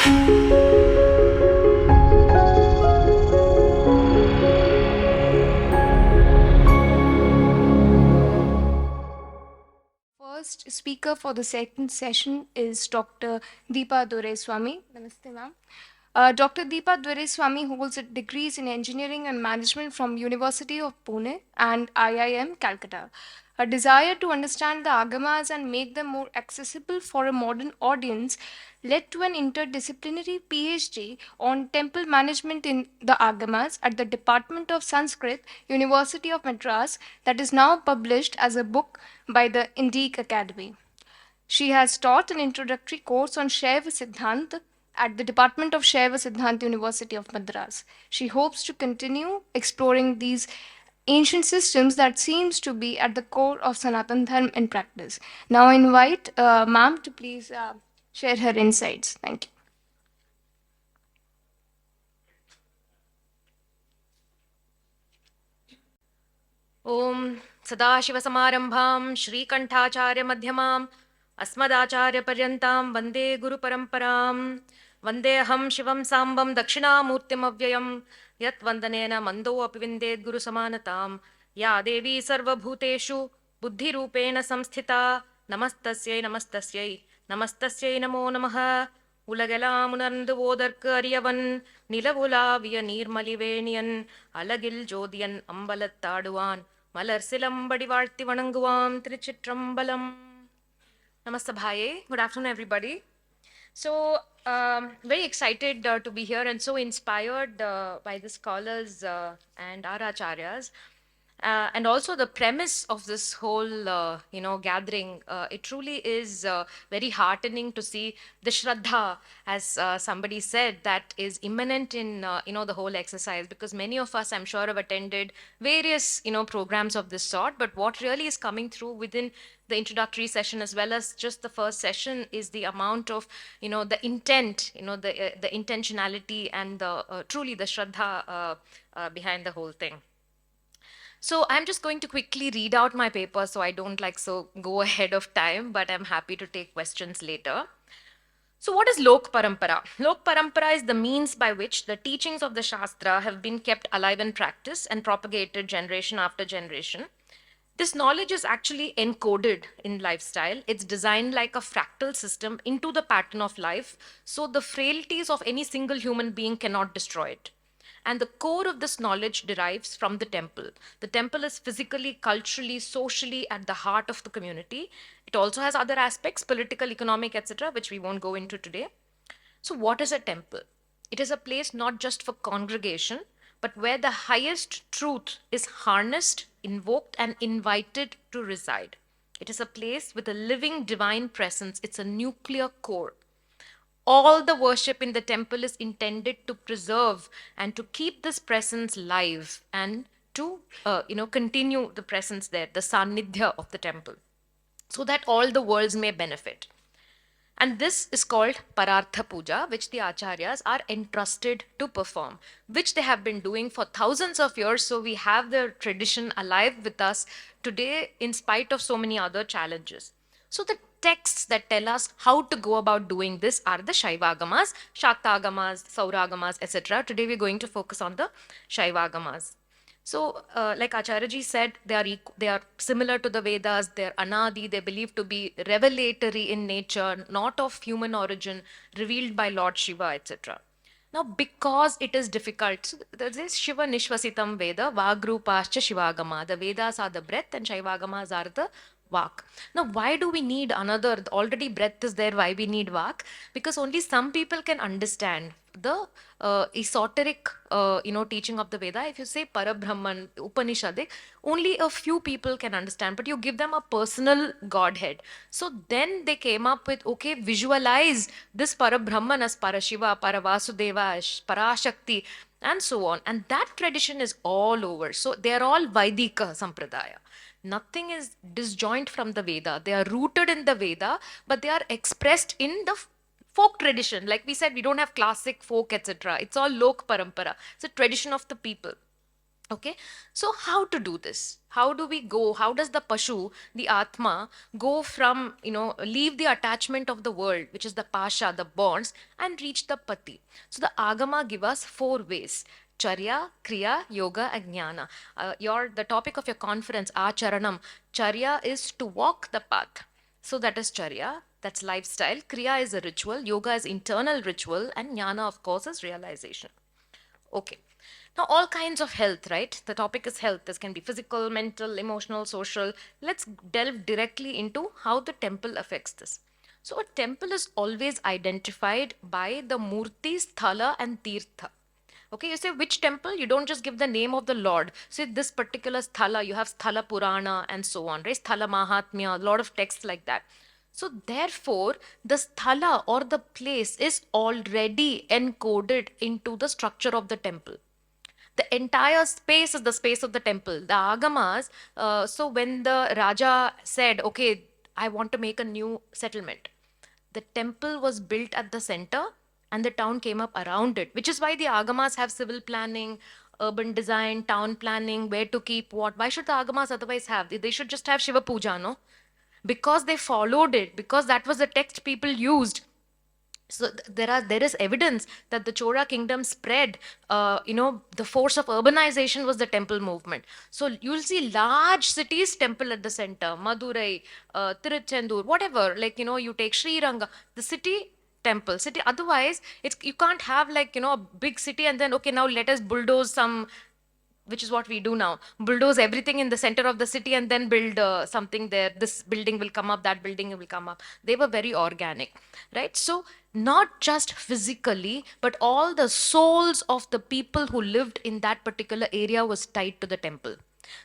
First speaker for the second session is Dr. Deepa Duraiswamy. Namaste, ma'am. Dr. Deepa Duraiswamy holds degrees in engineering and management from University of Pune and IIM Calcutta. Her desire to understand the agamas and make them more accessible for a modern audience led to an interdisciplinary PhD on temple management in the agamas at the Department of Sanskrit, University of Madras, that is now published as a book by the Indic Academy. She has taught an introductory course on Shaiva Siddhant at the Department of Shaiva Siddhant, University of Madras. She hopes to continue exploring these ancient systems that seems to be at the core of Sanatan Dharma in practice. Now I invite ma'am to please share her insights. Thank you. ॐ सदाशिवसमारम्भां श्रीकण्ठाचार्यमध्यमाम् अस्मदाचार्यपर्यन्तां वन्दे गुरुपरम्परां वन्देऽहं शिवं साम्बं दक्षिणामूर्तिमव्ययं यत्वन्दनेन मन्दो अपि विन्देद् गुरुसमानतां या देवी सर्वभूतेषु बुद्धिरूपेण संस्थिता नमस्तस्यै नमस्तस्यै नमस्तस्यै नमो नमः உலகெல்லாம் உணர்ந்து ஓதற்கு அறியவன் நிலவுலாவிய நீர்மலிவேணியன் அலகில் ஜோதியன் அம்பலத்தாடுவான் மலர் சிலம்படி வாழ்த்தி வணங்குவாம் திருச்சிற்றம்பலம். Namastabhaye. Good afternoon, everybody. So, very excited to be here and so inspired by the scholars and our acharyas. And also the premise of this whole, gathering, it truly is very heartening to see the shraddha, as somebody said, that is immanent in, the whole exercise, because many of us, I'm sure, have attended various, programs of this sort, but what really is coming through within the introductory session as well as just the first session is the amount of, the intent, the intentionality and the truly the shraddha behind the whole thing. So I'm just going to quickly read out my paper so I don't go ahead of time, but I'm happy to take questions later. So what is Lok Parampara? Lok Parampara is the means by which the teachings of the Shastra have been kept alive in practice and propagated generation after generation. This knowledge is actually encoded in lifestyle. It's designed like a fractal system into the pattern of life, so the frailties of any single human being cannot destroy it. And the core of this knowledge derives from the temple. The temple is physically, culturally, socially at the heart of the community. It also has other aspects, political, economic, etc., which we won't go into today. So what is a temple? It is a place not just for congregation, but where the highest truth is harnessed, invoked, and invited to reside. It is a place with a living divine presence. It's a nuclear core. All the worship in the temple is intended to preserve and to keep this presence live and to continue the presence there, the sannidhya of the temple, so that all the worlds may benefit. And this is called Parartha Puja, which the Acharyas are entrusted to perform, which they have been doing for thousands of years. So we have the tradition alive with us today in spite of so many other challenges. So the texts that tell us how to go about doing this are the Shaivagamas, Shaktagamas, Sauragamas, etc. Today we're going to focus on the Shaivagamas. So, like Acharyaji said, they are similar to the Vedas. They're anadi. They're believed to be revelatory in nature, not of human origin, revealed by Lord Shiva, etc. Now, because it is difficult, so there's this Shiva Nishvasitam Veda, Vagrupascha Shivagama. The Vedas are the breath and Shaivagamas are the Vak. Now, why do we need another? Already breath is there, why we need Vak? Because only some people can understand the esoteric, teaching of the Veda. If you say Parabrahman, Upanishadic, only a few people can understand, but you give them a personal Godhead. So then they came up with, okay, visualize this Parabrahman as Parashiva, Paravasudeva, Parashakti, and so on. And that tradition is all over. So they are all Vaidika Sampradaya. Nothing is disjoint from the Veda. They are rooted in the Veda, but they are expressed in the folk tradition. Like we said, we don't have classic, folk, etc. It's all Lok Parampara. It's a tradition of the people. Okay, so how to do this? How do we go? How does the Pashu, the Atma, go from, leave the attachment of the world, which is the Pasha, the bonds, and reach the Pati? So the Agama give us four ways: Charya, Kriya, Yoga, and Jnana. The topic of your conference, Acharanam. Charya is to walk the path. So that is Charya, that's lifestyle. Kriya is a ritual, Yoga is internal ritual, and Jnana, of course, is realization. Okay. Now, all kinds of health, right? The topic is health. This can be physical, mental, emotional, social. Let's delve directly into how the temple affects this. So, a temple is always identified by the murti, sthala, and tirtha. Okay, you say which temple? You don't just give the name of the Lord. Say this particular sthala, you have Sthala Purana and so on, right? Sthala Mahatmya, a lot of texts like that. So, therefore, the sthala or the place is already encoded into the structure of the temple. The entire space is the space of the temple. The agamas, so when the Raja said, okay, I want to make a new settlement, the temple was built at the center and the town came up around it, which is why the agamas have civil planning, urban design, town planning, where to keep what. Why should the agamas otherwise have? They should just have Shiva Puja, no? Because they followed it, because that was the text people used. So there is evidence that the Chora kingdom spread. The force of urbanization was the temple movement. So you'll see large cities temple at the center: Madurai, Tiruchendur, whatever. Like, you take Sri Ranga, the city temple city. Otherwise, it's, you can't have, like, a big city and then, okay, now let us bulldoze some, which is what we do now, bulldoze everything in the center of the city and then build something there. This building will come up, that building will come up. They were very organic, right? So not just physically, but all the souls of the people who lived in that particular area was tied to the temple.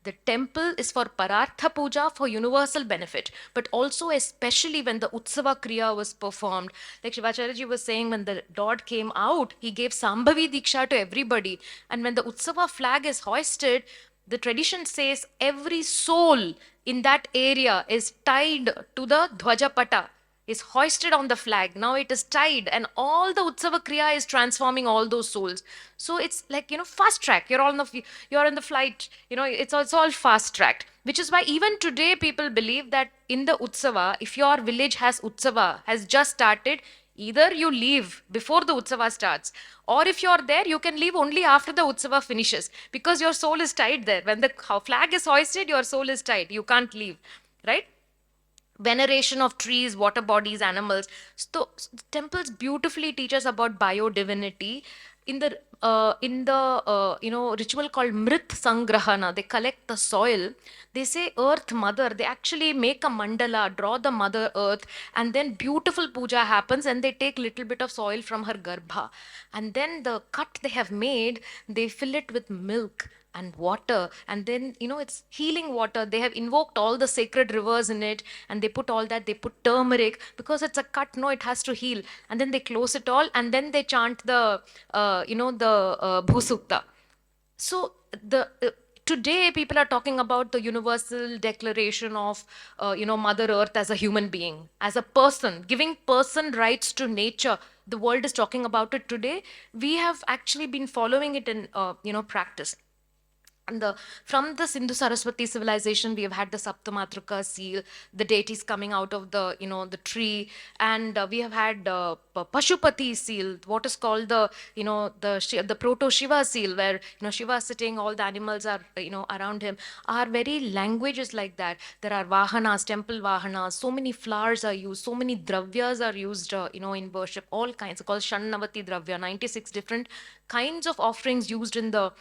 The temple is for Parartha Puja, for universal benefit, but also especially when the Utsava Kriya was performed. Like Shivacharya was saying, when the Lord came out, he gave Sambhavi Diksha to everybody. And when the Utsava flag is hoisted, the tradition says every soul in that area is tied to the Dhwajapata, is hoisted on the flag. Now it is tied, and all the Utsava Kriya is transforming all those souls. So it's like, fast track. You're in the flight. It's all fast tracked. Which is why even today people believe that in the Utsava, if your village has Utsava, has just started, either you leave before the Utsava starts, or if you're there, you can leave only after the Utsava finishes, because your soul is tied there. When the flag is hoisted, your soul is tied. You can't leave, right? Veneration of trees, water bodies, animals. So temples beautifully teach us about biodivinity. In the ritual called Mrit Sangrahana, they collect the soil. They say Earth Mother. They actually make a mandala, draw the Mother Earth, and then beautiful puja happens. And they take little bit of soil from her garbha, and then the cut they have made, they fill it with milk and water, and then, it's healing water. They have invoked all the sacred rivers in it, and they put all that. They put turmeric, because it's a cut, no, it has to heal. And then they close it all, and then they chant the bhusukta. So the today people are talking about the universal declaration of Mother Earth as a human being, as a person, giving person rights to nature. The world is talking about it today. We have actually been following it in practice. And from the Sindhu Saraswati civilization, we have had the Saptamatrika seal, the deities coming out of the tree, and we have had Pashupati seal, what is called the proto Shiva seal, where Shiva is sitting, all the animals are around him. Our very language is like that. There are vahanas, temple vahanas. So many flowers are used, so many dravyas are used, in worship. All kinds, called Shannavati Dravya, 96 different kinds of offerings used in the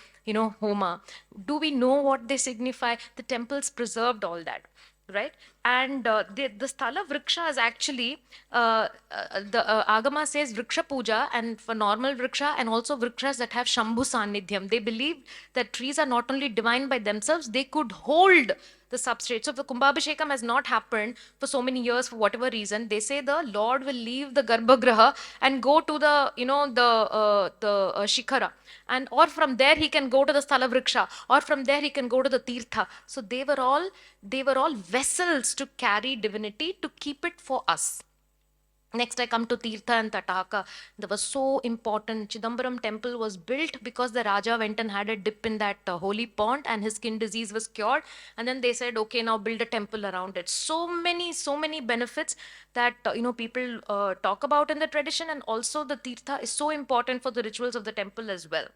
homa. Do we know what they signify? The temples preserved all that, right? And the sthala vriksha is actually the agama says vriksha puja, and for normal vriksha, and also vrikshas that have shambhu sanidhyam. They believe that trees are not only divine by themselves, they could hold the substrate. So if the Kumbhabhishekam has not happened for so many years, for whatever reason, they say the Lord will leave the Garbhagriha and go to the Shikhara, and or from there he can go to the Sthala Vriksha, or from there he can go to the Tirtha. So they were all vessels to carry divinity, to keep it for us. Next, I come to Tirtha and Tataka. That was so important. Chidambaram temple was built because the Raja went and had a dip in that holy pond and his skin disease was cured. And then they said, okay, now build a temple around it. So many benefits that, people talk about in the tradition. And also the Tirtha is so important for the rituals of the temple as well.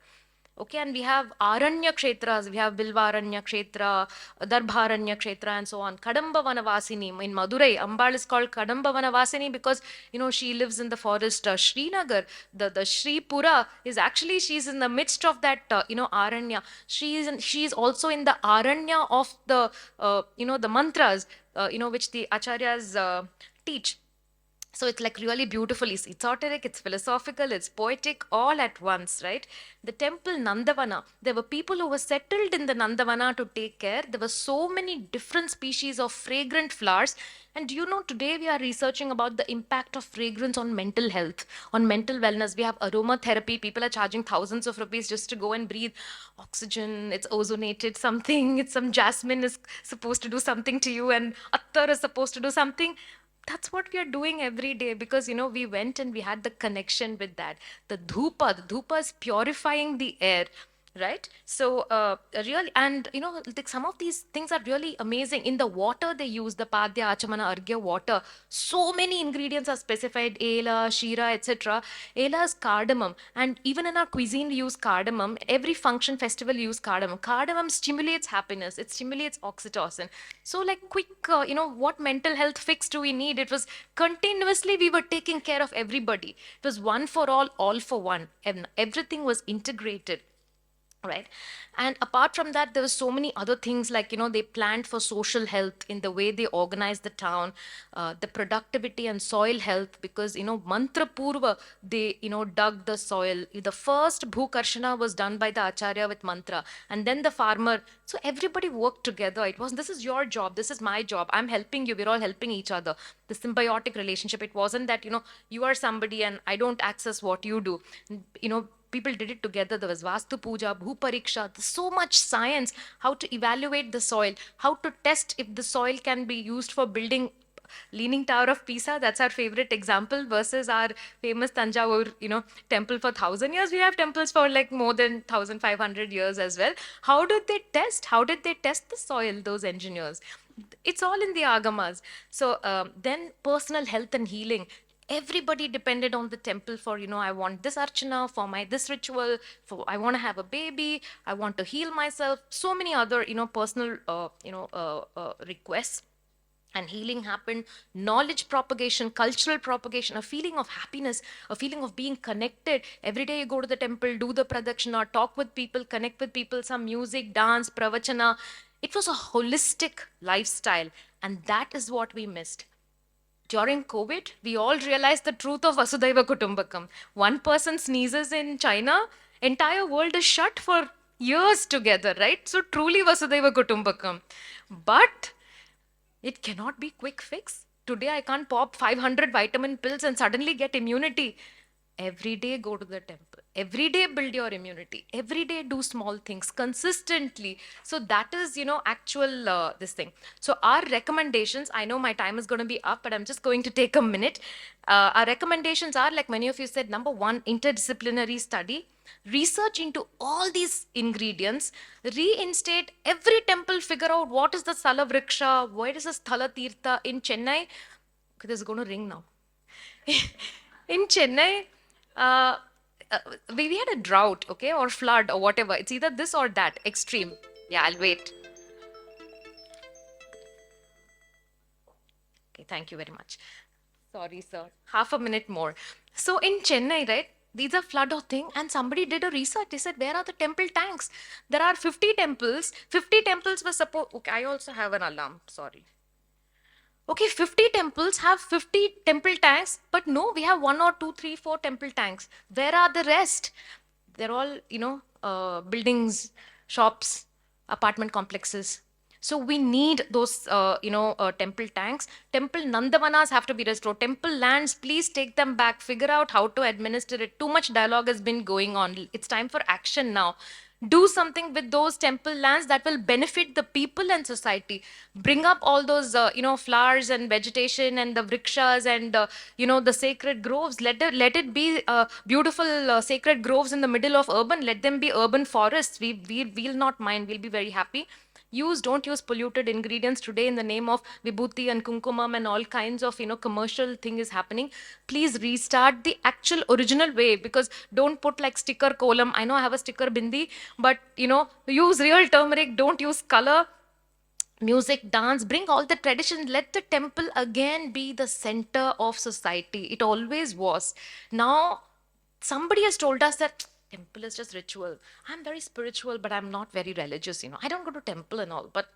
Okay, and we have Aranya Kshetras, we have Bilvaranya Kshetra, Darbharanya Kshetra, and so on. Kadamba Vanavasini in Madurai, Ambal is called Kadamba Vanavasini because she lives in the forest. Srinagar, the Sri Pura is actually she's in the midst of that Aranya. She's also in the Aranya of the the mantras which the acharyas teach. So it's like really beautiful. It's esoteric, it's philosophical, it's poetic, all at once, right? The temple Nandavana, there were people who were settled in the Nandavana to take care. There were so many different species of fragrant flowers. And do you know, today we are researching about the impact of fragrance on mental health, on mental wellness. We have aromatherapy. People are charging thousands of rupees just to go and breathe oxygen. It's ozonated something. It's some jasmine is supposed to do something to you, and attar is supposed to do something. That's what we are doing every day because we went and we had the connection with that. The dhupa is purifying the air, right? So really, and like some of these things are really amazing. In the water they use the padya achamana argya water, so many ingredients are specified: ela, shira, etc. Ela is cardamom, and even in our cuisine we use cardamom. Every function festival use cardamom. Cardamom stimulates happiness, it stimulates oxytocin. So like quick what mental health fix do we need? It was continuously we were taking care of everybody. It was one for all for one, and everything was integrated, right? And apart from that, there were so many other things, like they planned for social health in the way they organized the town, the productivity and soil health, because mantra purva, they dug the soil. The first bhukarshana was done by the acharya with mantra, and then the farmer. So everybody worked together. It was, this is your job, this is my job, I'm helping you, we're all helping each other. The symbiotic relationship. It wasn't that you are somebody and I don't access what you do. People did it together. There was Vastu Puja, Bhu Pariksha, so much science, how to evaluate the soil, how to test if the soil can be used for building Leaning Tower of Pisa. That's our favorite example versus our famous Tanjavur, temple for 1,000 years. We have temples for like more than 1,500 years as well. How did they test? How did they test the soil, those engineers? It's all in the agamas. So then personal health and healing, everybody depended on the temple for I want this archana for my this ritual, for I want to have a baby, I want to heal myself, so many other personal requests. And healing happened. Knowledge propagation, cultural propagation, a feeling of happiness, a feeling of being connected. Every day you go to the temple, do the pradakshina, talk with people, connect with people, some music, dance, pravachana. It was a holistic lifestyle, and that is what we missed. During COVID, we all realized the truth of Vasudhaiva Kutumbakam. One person sneezes in China, entire world is shut for years together, right? So truly Vasudhaiva Kutumbakam. But it cannot be quick fix. Today I can't pop 500 vitamin pills and suddenly get immunity. Every day go to the temple. Every day build your immunity. Every day do small things consistently. So that is, actual this thing. So our recommendations, I know my time is going to be up, but I'm just going to take a minute. Our recommendations are, like many of you said, number one, interdisciplinary study. Research into all these ingredients, reinstate every temple, figure out what is the Sala Vriksha, where is the Sthala Tirtha in Chennai. Okay, this is going to ring now. In Chennai, uh, uh, we had a drought, okay, or flood or whatever. It's either this or that extreme. Yeah, I'll wait. Okay, thank you very much. Sorry, sir. Half a minute more. So in Chennai, right? These are flood of thing, and somebody did a research. They said, where are the temple tanks? There are 50 temples. 50 temples were supposed. Okay, I also have an alarm. Sorry. Okay, 50 temples have 50 temple tanks, but no, we have one or two, three, four temple tanks. Where are the rest? They're all, buildings, shops, apartment complexes. So we need those, temple tanks. Temple Nandavanas have to be restored. Temple lands, please take them back. Figure out how to administer it. Too much dialogue has been going on. It's time for action now. do something with those temple lands that will benefit the people and society. Bring up all those flowers and vegetation and the vrikshas and the sacred groves. Let it be beautiful sacred groves in the middle of urban. Let them be urban forests. We'll not mind. We'll be very happy. Don't use polluted ingredients today in the name of vibhuti and kumkumam and all kinds of commercial thing is happening. Please restart the actual original way, because don't put like sticker kolam. I know I have a sticker bindi, but use real turmeric. Don't use color. Music, dance, bring all the tradition. Let the temple again be the center of society. It always was. Now somebody has told us that temple is just ritual. I'm very spiritual, but I'm not very religious. I don't go to temple and all, but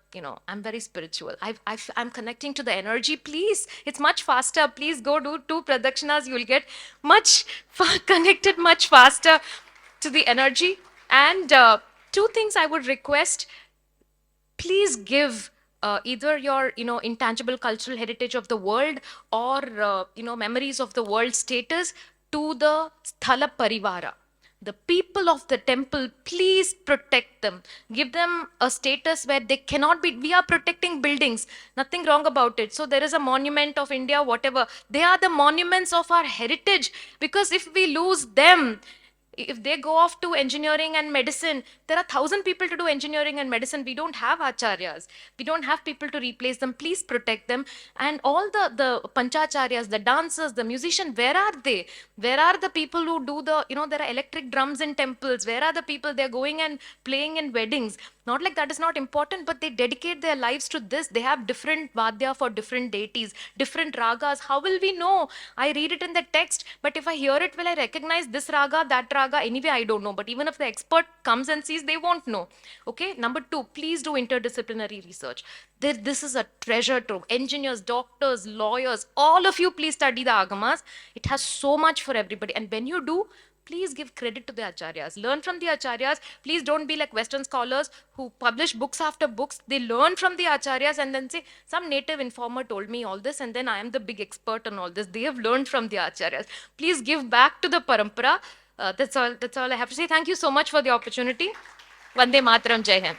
I'm very spiritual. I'm connecting to the energy. Please, it's much faster. Please go do 2 pradakshinas. You'll get much connected much faster to the energy. And two things I would request: please give either your intangible cultural heritage of the world, or memories of the world status to the sthala parivara, the people of the temple. Please protect them. Give them a status where they cannot be. We are protecting buildings, nothing wrong about it. So there is a monument of India, whatever, they are the monuments of our heritage. Because if we lose them, if they go off to engineering and medicine, there are 1,000 people to do engineering and medicine. We don't have acharyas. We don't have people to replace them. Please protect them. And all the panchacharyas, the dancers, the musician, where are they? Where are the people who do there are electric drums in temples? Where are the people? They're going and playing in weddings. Not like that is not important, but they dedicate their lives to this. They have different vadya for different deities, different ragas. How will we know? I read it in the text, but if I hear it, will I recognize this raga, that raga? Anyway, I don't know. But even if the expert comes and sees, they won't know. Okay. Number two, please do interdisciplinary research. This is a treasure trove. Engineers, doctors, lawyers, all of you, please study the agamas. It has so much for everybody. And when you do, please give credit to the acharyas. Learn from the acharyas. Please don't be like Western scholars who publish books after books. They learn from the acharyas and then say, some native informer told me all this and then I am the big expert on all this. They have learned from the acharyas. Please give back to the parampara. That's all I have to say. Thank you so much for the opportunity. Vande Mataram. Jai Hind.